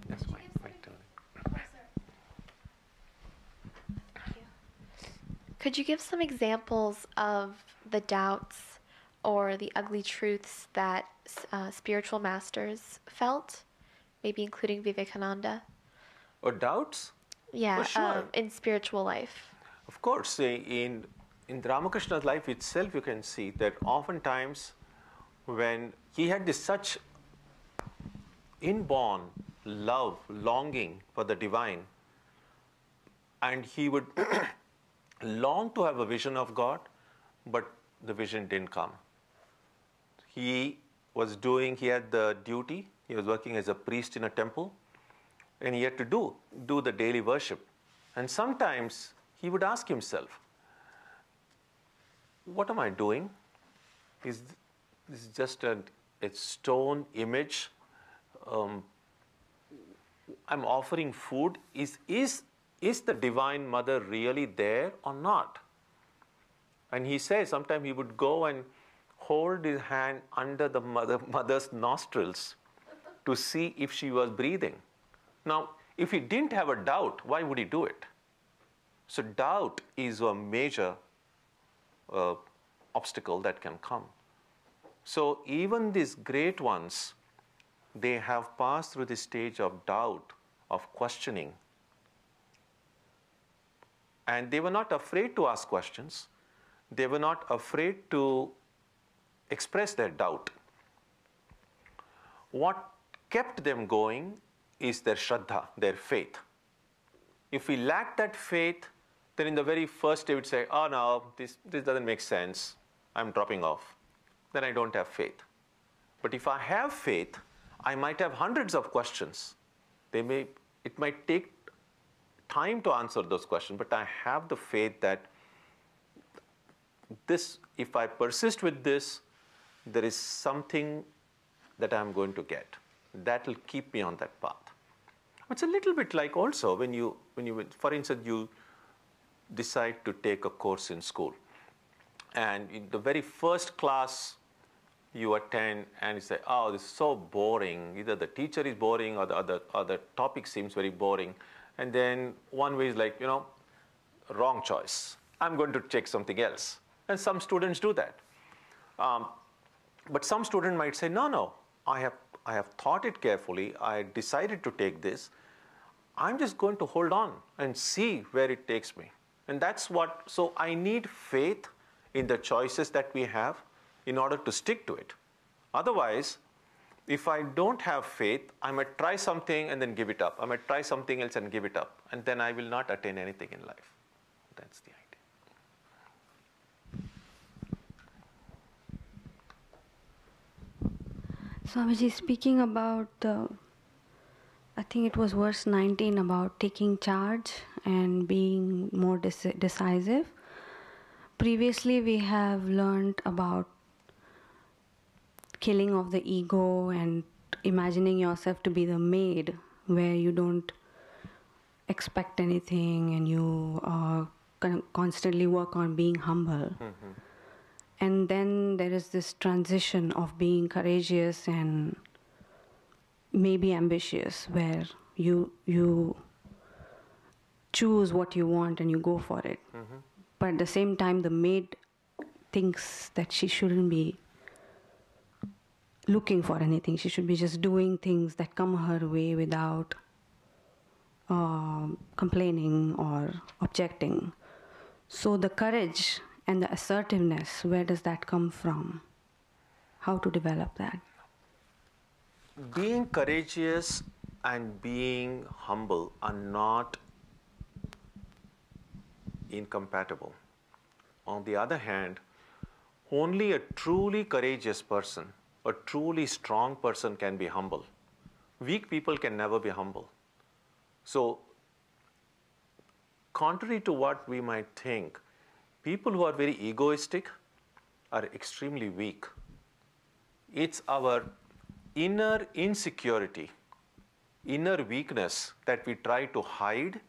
That's my turn. Thank you. Could you give some examples of the doubts or the ugly truths that spiritual masters felt, maybe including Vivekananda? Or doubts? Yeah, Oh, sure. in spiritual life. Of course, in Ramakrishna's life itself, you can see that oftentimes when he had this such inborn love, longing for the divine, and he would long to have a vision of God, but the vision didn't come. He had the duty, he was working as a priest in a temple, and he had to do the daily worship. And sometimes he would ask himself, what am I doing? Is this just a stone image? I'm offering food. Is the Divine Mother really there or not? And he says sometimes he would go and hold his hand under the mother's nostrils to see if she was breathing. Now, if he didn't have a doubt, why would he do it? So doubt is a major obstacle that can come. So even these great ones, they have passed through the stage of doubt, of questioning. And they were not afraid to ask questions. They were not afraid to express their doubt. What kept them going is their Shraddha, their faith. If we lack that faith, then in the very first they would say, oh no, this doesn't make sense. I'm dropping off. Then I don't have faith. But if I have faith, I might have hundreds of questions. It might take time to answer those questions, but I have the faith that if I persist with this, there is something that I'm going to get. That will keep me on that path. It's a little bit like also when you, for instance, you decide to take a course in school. And in the very first class you attend and you say, oh, this is so boring. Either the teacher is boring or the topic seems very boring. And then one way is like, wrong choice. I'm going to take something else. And some students do that. But some student might say, no, I have thought it carefully. I decided to take this. I'm just going to hold on and see where it takes me. And that's what, so I need faith in the choices that we have in order to stick to it. Otherwise, if I don't have faith, I might try something and then give it up. I might try something else and give it up. And then I will not attain anything in life. That's the idea. Swamiji, speaking about I think it was verse 19 about taking charge and being more decisive. Previously, we have learned about killing of the ego and imagining yourself to be the maid, where you don't expect anything and you constantly work on being humble. Mm-hmm. And then there is this transition of being courageous and maybe ambitious, where you choose what you want and you go for it. Mm-hmm. But at the same time, the maid thinks that she shouldn't be looking for anything. She should be just doing things that come her way without complaining or objecting. So the courage and the assertiveness, where does that come from? How to develop that? Being courageous and being humble are not incompatible. On the other hand, only a truly courageous person, a truly strong person can be humble. Weak people can never be humble. So, contrary to what we might think, people who are very egoistic are extremely weak. It's our inner insecurity, inner weakness that we try to hide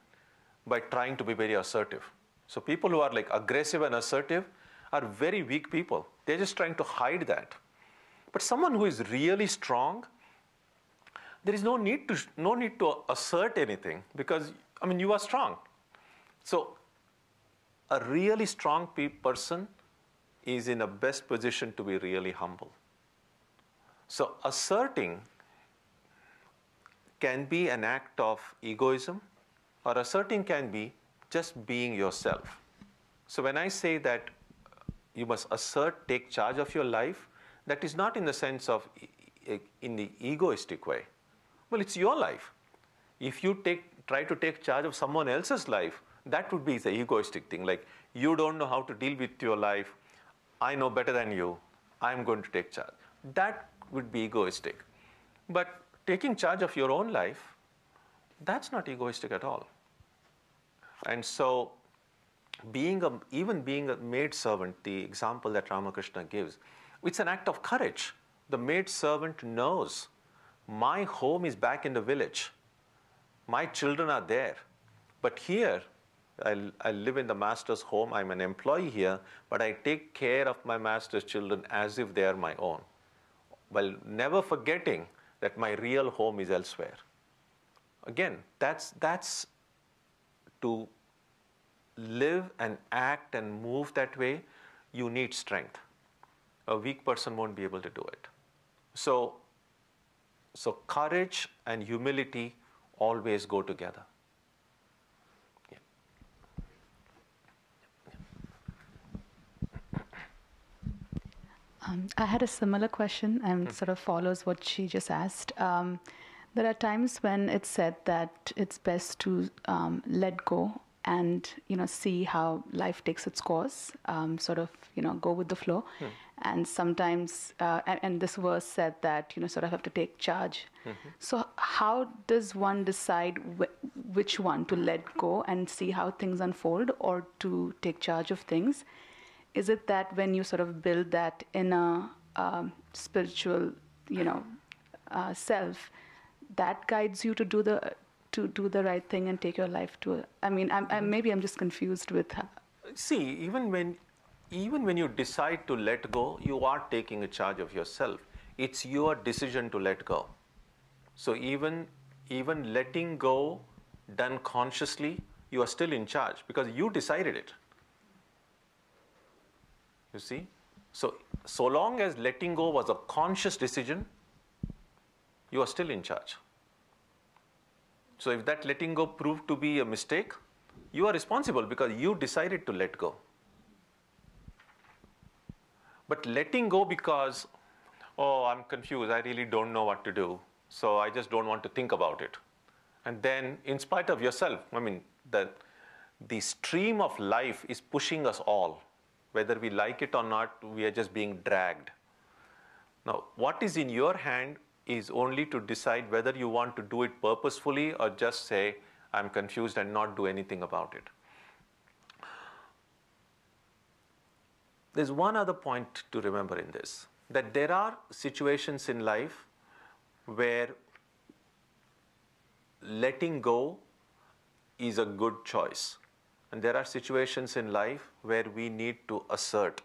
by trying to be very assertive. So people who are like aggressive and assertive are very weak people. They're just trying to hide that. But someone who is really strong, there is no need to assert anything, because you are strong. So a really strong person is in a best position to be really humble. So asserting can be an act of egoism, or asserting can be just being yourself. So when I say that you must assert, take charge of your life, that is not in the sense of in the egoistic way. Well, it's your life. If you try to take charge of someone else's life, that would be the egoistic thing. Like, you don't know how to deal with your life. I know better than you. I'm going to take charge. That would be egoistic. But taking charge of your own life, that's not egoistic at all. And so even being a maid servant, the example that Ramakrishna gives, it's an act of courage. The maid servant knows, my home is back in the village. My children are there. But here, I live in the master's home. I'm an employee here, but I take care of my master's children as if they are my own, while never forgetting that my real home is elsewhere. Again, that's to live and act and move that way, you need strength. A weak person won't be able to do it. So courage and humility always go together. Yeah. I had a similar question and sort of follows what she just asked. There are times when it's said that it's best to let go and see how life takes its course, sort of go with the flow. And sometimes, and this verse said that sort of have to take charge. So how does one decide which one to let go and see how things unfold, or to take charge of things? Is it that when you sort of build that inner spiritual, self, that guides you to do the right thing and take your life to? Maybe I'm just confused with. See, even when you decide to let go, you are taking a charge of yourself. It's your decision to let go. So even letting go done consciously, you are still in charge because you decided it. You see? So long as letting go was a conscious decision, you are still in charge. So if that letting go proved to be a mistake, you are responsible because you decided to let go. But letting go because, oh, I'm confused, I really don't know what to do, so I just don't want to think about it. And then, in spite of yourself, I mean, the stream of life is pushing us all. Whether we like it or not, we are just being dragged. Now, what is in your hand is only to decide whether you want to do it purposefully or just say, I'm confused, and not do anything about it. There's one other point to remember in this, that there are situations in life where letting go is a good choice. And there are situations in life where we need to assert.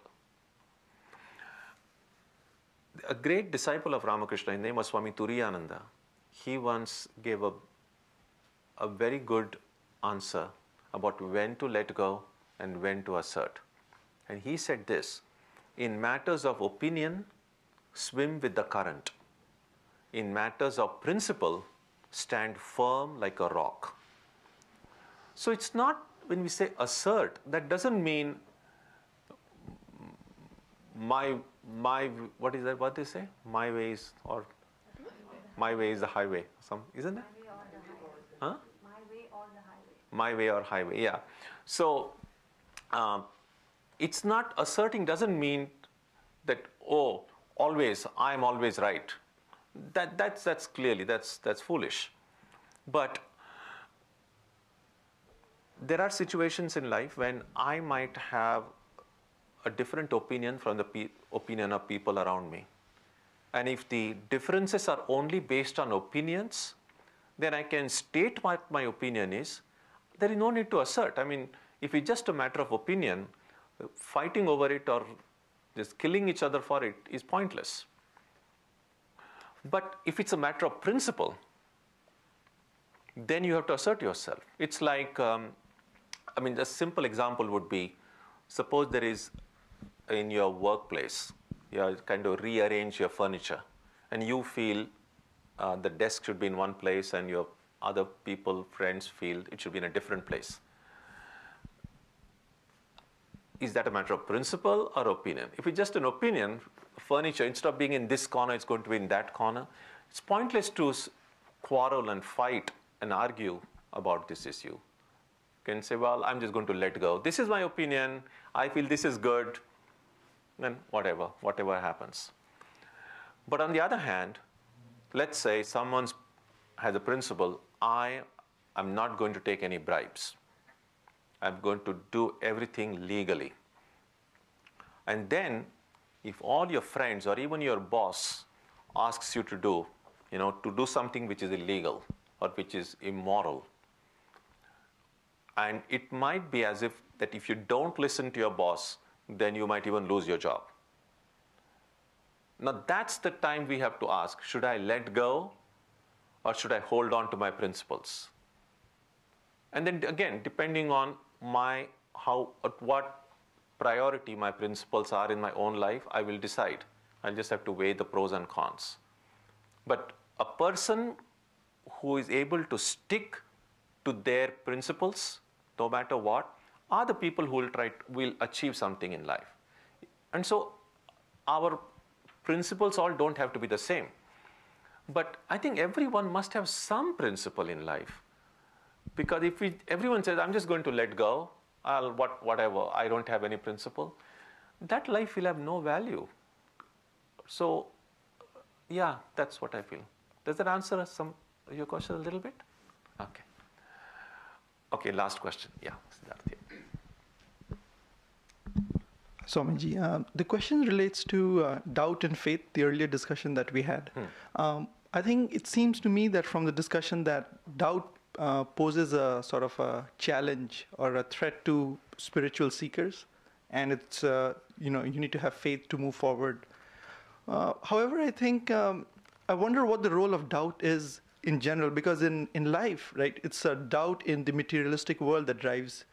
A great disciple of Ramakrishna, his name was Swami Turiyananda, he once gave a very good answer about when to let go and when to assert. And he said this, in matters of opinion, swim with the current. In matters of principle, stand firm like a rock. So it's not, when we say assert, that doesn't mean my what is that, what they say? My way is, or my way is the highway. Isn't it? Huh? My way or the highway. My way or highway, yeah. So it's not, asserting doesn't mean that, oh, always, I'm always right. That's clearly, that's foolish. But there are situations in life when I might have a different opinion from the opinion of people around me. And if the differences are only based on opinions, then I can state what my opinion is. There is no need to assert. I mean, if it's just a matter of opinion, fighting over it or just killing each other for it is pointless. But if it's a matter of principle, then you have to assert yourself. It's like, I mean, a simple example would be, suppose there is, in your workplace, you kind of rearrange your furniture, and you feel the desk should be in one place and your other people, friends, feel it should be in a different place. Is that a matter of principle or opinion? If it's just an opinion, furniture, instead of being in this corner, it's going to be in that corner. It's pointless to quarrel and fight and argue about this issue. You can say, well, I'm just going to let go. This is my opinion. I feel this is good. Then whatever happens. But on the other hand, let's say someone has a principle, I am not going to take any bribes. I'm going to do everything legally. And then, if all your friends or even your boss asks you to do something which is illegal or which is immoral, and it might be as if that if you don't listen to your boss, then you might even lose your job. Now that's the time we have to ask, should I let go or should I hold on to my principles? And then again, depending on what priority my principles are in my own life, I will decide. I'll just have to weigh the pros and cons. But a person who is able to stick to their principles, no matter what, are the people who will achieve something in life. And so our principles all don't have to be the same. But I think everyone must have some principle in life. Because if everyone says, I'm just going to let go, whatever, I don't have any principle, that life will have no value. So, yeah, that's what I feel. Does that answer your question a little bit? Okay. Okay, last question. Yeah, Siddharth. Swamiji, the question relates to doubt and faith, the earlier discussion that we had. I think it seems to me that from the discussion that doubt poses a sort of a challenge or a threat to spiritual seekers, and it's you need to have faith to move forward. However, I think I wonder what the role of doubt is in general, because in life, right, it's a doubt in the materialistic world that drives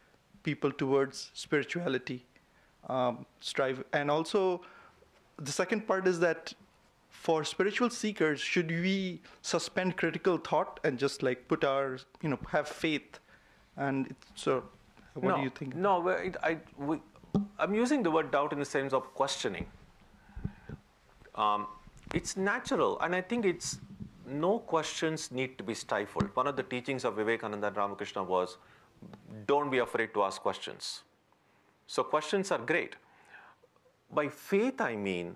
people towards spirituality, strive, and also the second part is that for spiritual seekers, should we suspend critical thought and just like put our, have faith? And so, what do you think? No, I'm using the word doubt in the sense of questioning. It's natural, and I think no questions need to be stifled. One of the teachings of Vivekananda and Ramakrishna was, don't be afraid to ask questions. So questions are great. By faith, I mean,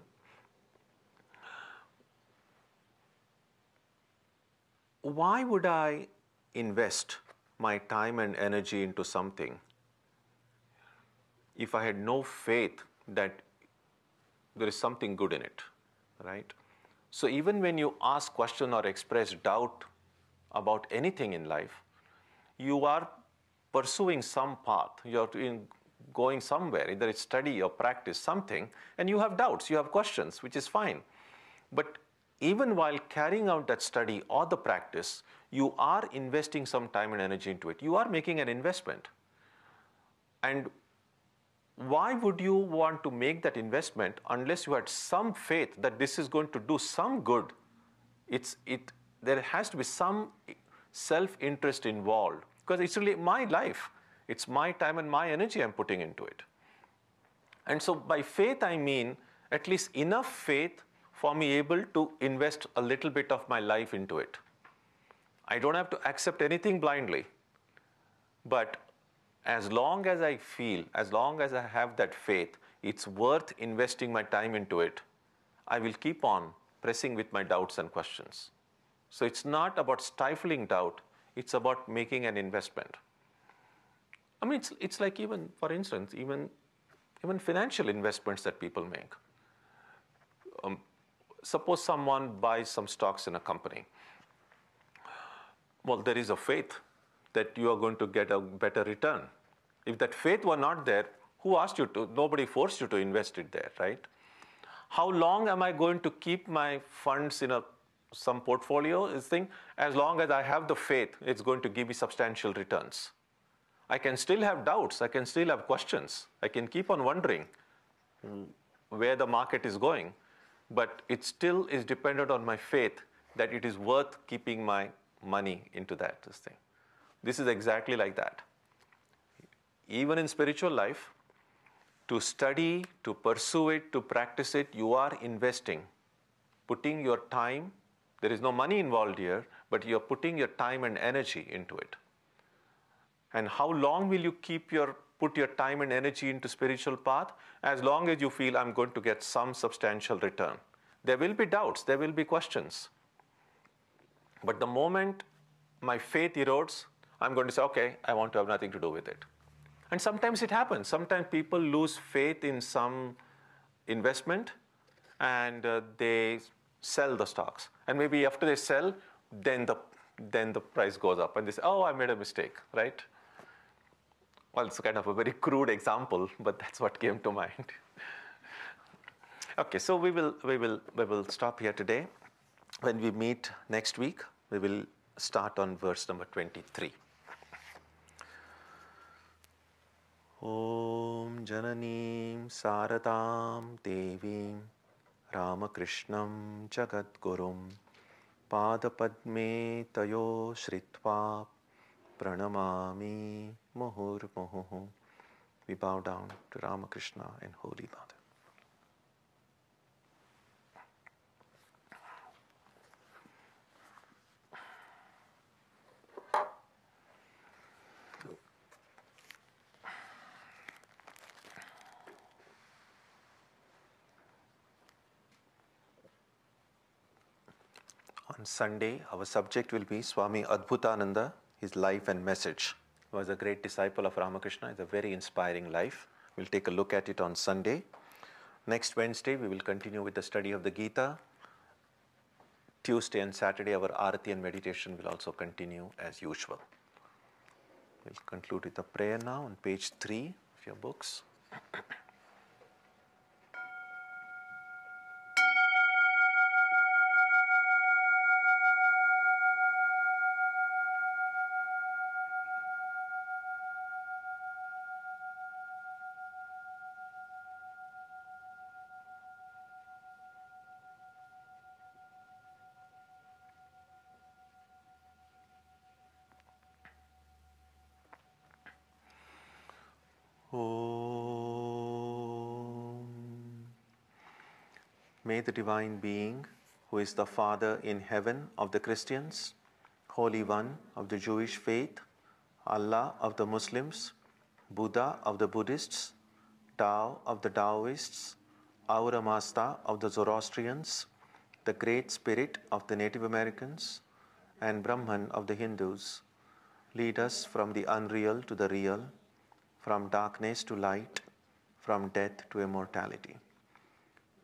why would I invest my time and energy into something if I had no faith that there is something good in it, right? So even when you ask question or express doubt about anything in life, you are pursuing some path. You're going somewhere, either it's study or practice, something, and you have doubts, you have questions, which is fine. But even while carrying out that study or the practice, you are investing some time and energy into it. You are making an investment. And why would you want to make that investment unless you had some faith that this is going to do some good? There has to be some self-interest involved, because it's really my life. It's my time and my energy I'm putting into it. And so by faith, I mean at least enough faith for me able to invest a little bit of my life into it. I don't have to accept anything blindly, but as long as I feel, as long as I have that faith, it's worth investing my time into it, I will keep on pressing with my doubts and questions. So it's not about stifling doubt, it's about making an investment. I mean, it's like even, for instance, even financial investments that people make. Suppose someone buys some stocks in a company. Well, there is a faith that you are going to get a better return. If that faith were not there, who asked you to? Nobody forced you to invest it there, right? How long am I going to keep my funds in some portfolio? As long as I have the faith, it's going to give me substantial returns. I can still have doubts. I can still have questions. I can keep on wondering where the market is going, but it still is dependent on my faith that it is worth keeping my money into this thing. This is exactly like that. Even in spiritual life, to study, to pursue it, to practice it, you are investing, putting your time. There is no money involved here, but you're putting your time and energy into it. And how long will you put your time and energy into spiritual path? As long as you feel I'm going to get some substantial return. There will be doubts, there will be questions. But the moment my faith erodes, I'm going to say, okay, I want to have nothing to do with it. And sometimes it happens. Sometimes people lose faith in some investment and they sell the stocks. And maybe after they sell, then the price goes up and they say, oh, I made a mistake, right? Well, it's kind of a very crude example, but that's what came to mind. Okay, so we will stop here today. When we meet next week, we will start on verse number 23. Om Jananim Saradam Devim Ramakrishnam Jagadgurum Padapadme Tayo Shritva Pranamami Muhurmuhu. We bow down to Ramakrishna and Holy Mother. On Sunday, our subject will be Swami Adbhutananda, his life and message. He was a great disciple of Ramakrishna. It's a very inspiring life. We'll take a look at it on Sunday. Next Wednesday, we will continue with the study of the Gita. Tuesday and Saturday, our Arati and meditation will also continue as usual. We'll conclude with a prayer now on page 3 of your books. may the Divine Being, who is the Father in heaven of the Christians, Holy One of the Jewish faith, Allah of the Muslims, Buddha of the Buddhists, Tao of the Taoists, Ahura Mazda of the Zoroastrians, the Great Spirit of the Native Americans, and Brahman of the Hindus, lead us from the unreal to the real, from darkness to light, from death to immortality.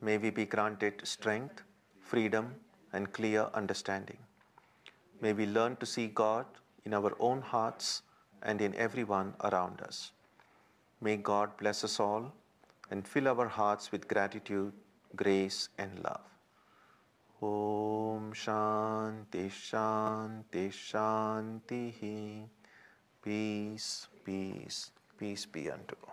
May we be granted strength, freedom, and clear understanding. May we learn to see God in our own hearts and in everyone around us. May God bless us all and fill our hearts with gratitude, grace, and love. Om Shanti Shanti Shanti. Peace, peace, peace be unto all.